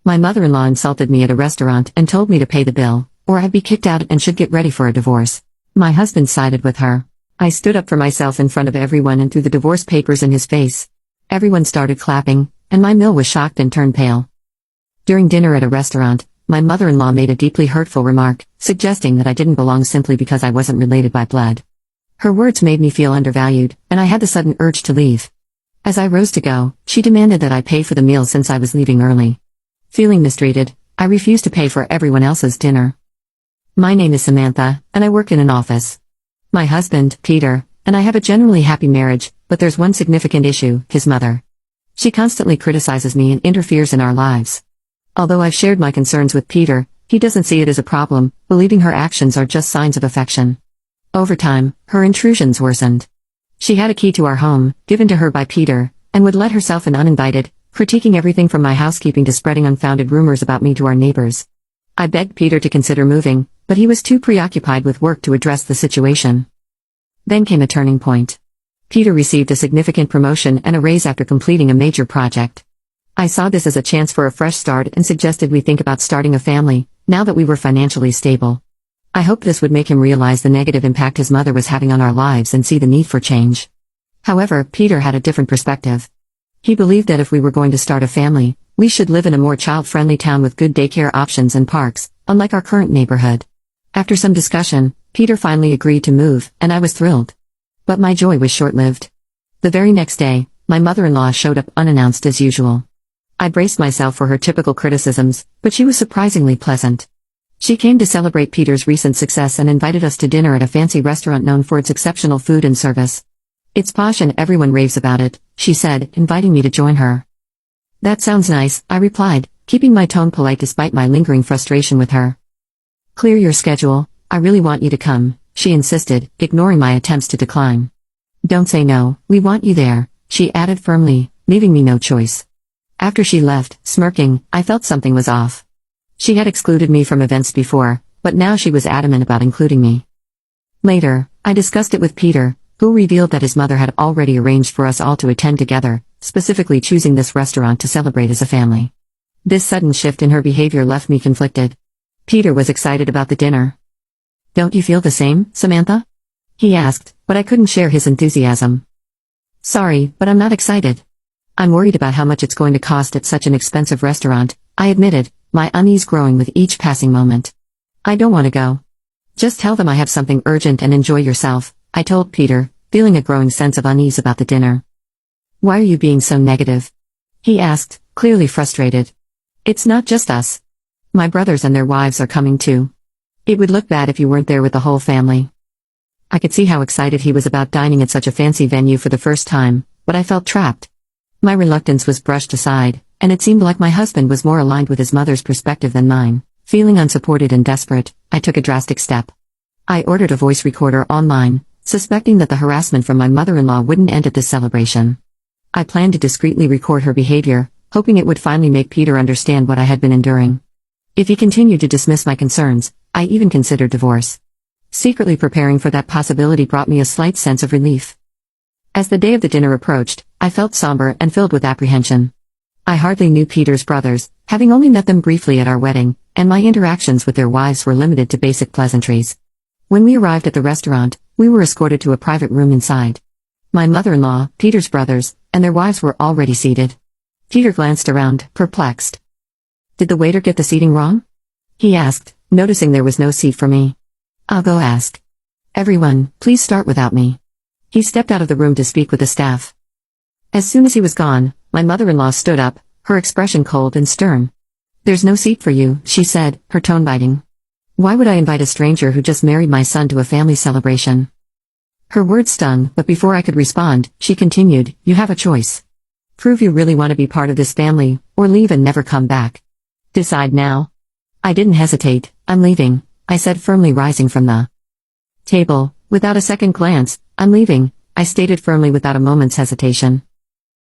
My mother-in-law insulted me at a restaurant and told me to pay the bill, or I'd be kicked out and should get ready for a divorce. My husband sided with her. I stood up for myself in front of everyone and threw the divorce papers in his face. Everyone started clapping, and my Mill was shocked and turned pale. During dinner at a restaurant, my mother-in-law made a deeply hurtful remark, suggesting that I didn't belong simply because I wasn't related by blood. Her words made me feel undervalued, and I had the sudden urge to leave. As I rose to go, she demanded that I pay for the meal since I was leaving early. Feeling mistreated, I refused to pay for everyone else's dinner. My name is Samantha, and I work in an office. My husband, Peter, and I have a generally happy marriage, but there's one significant issue: his mother. She constantly criticizes me and interferes in our lives. Although I've shared my concerns with Peter, he doesn't see it as a problem, believing her actions are just signs of affection. Over time, her intrusions worsened. She had a key to our home, given to her by Peter, and would let herself in uninvited, critiquing everything from my housekeeping to spreading unfounded rumors about me to our neighbors. I begged Peter to consider moving, but he was too preoccupied with work to address the situation. Then came a turning point. Peter received a significant promotion and a raise after completing a major project. I saw this as a chance for a fresh start and suggested we think about starting a family, now that we were financially stable. I hoped this would make him realize the negative impact his mother was having on our lives and see the need for change. However, Peter had a different perspective. He believed that if we were going to start a family, we should live in a more child-friendly town with good daycare options and parks, unlike our current neighborhood. After some discussion, Peter finally agreed to move, and I was thrilled. But my joy was short-lived. The very next day, my mother-in-law showed up unannounced as usual. I braced myself for her typical criticisms, but she was surprisingly pleasant. She came to celebrate Peter's recent success and invited us to dinner at a fancy restaurant known for its exceptional food and service. "It's posh and everyone raves about it," she said, inviting me to join her. "That sounds nice," I replied, keeping my tone polite despite my lingering frustration with her. "Clear your schedule, I really want you to come," she insisted, ignoring my attempts to decline. "Don't say no, we want you there," she added firmly, leaving me no choice. After she left, smirking, I felt something was off. She had excluded me from events before, but now she was adamant about including me. Later, I discussed it with Peter, who revealed that his mother had already arranged for us all to attend together, specifically choosing this restaurant to celebrate as a family. This sudden shift in her behavior left me conflicted. Peter was excited about the dinner. "Don't you feel the same, Samantha?" he asked, but I couldn't share his enthusiasm. "Sorry, but I'm not excited. I'm worried about how much it's going to cost at such an expensive restaurant," I admitted, my unease growing with each passing moment. "I don't want to go." "Just tell them I have something urgent and enjoy yourself," I told Peter, feeling a growing sense of unease about the dinner. "Why are you being so negative?" he asked, clearly frustrated. "It's not just us. My brothers and their wives are coming too. It would look bad if you weren't there with the whole family." I could see how excited he was about dining at such a fancy venue for the first time, but I felt trapped. My reluctance was brushed aside, and it seemed like my husband was more aligned with his mother's perspective than mine. Feeling unsupported and desperate, I took a drastic step. I ordered a voice recorder online, suspecting that the harassment from my mother-in-law wouldn't end at this celebration. I planned to discreetly record her behavior, hoping it would finally make Peter understand what I had been enduring. If he continued to dismiss my concerns, I even considered divorce. Secretly preparing for that possibility brought me a slight sense of relief. As the day of the dinner approached, I felt somber and filled with apprehension. I hardly knew Peter's brothers, having only met them briefly at our wedding, and my interactions with their wives were limited to basic pleasantries. When we arrived at the restaurant, we were escorted to a private room inside. My mother-in-law, Peter's brothers, and their wives were already seated. Peter glanced around, perplexed. "Did the waiter get the seating wrong?" he asked, noticing there was no seat for me. "I'll go ask. Everyone, please start without me." He stepped out of the room to speak with the staff. As soon as he was gone, my mother-in-law stood up, her expression cold and stern. "There's no seat for you," she said, her tone biting. "Why would I invite a stranger who just married my son to a family celebration?" Her words stung, but before I could respond, she continued, "You have a choice. Prove you really want to be part of this family, or leave and never come back. Decide now." I didn't hesitate. "I'm leaving," I said firmly, rising from the table. Without a second glance, "I'm leaving," I stated firmly without a moment's hesitation.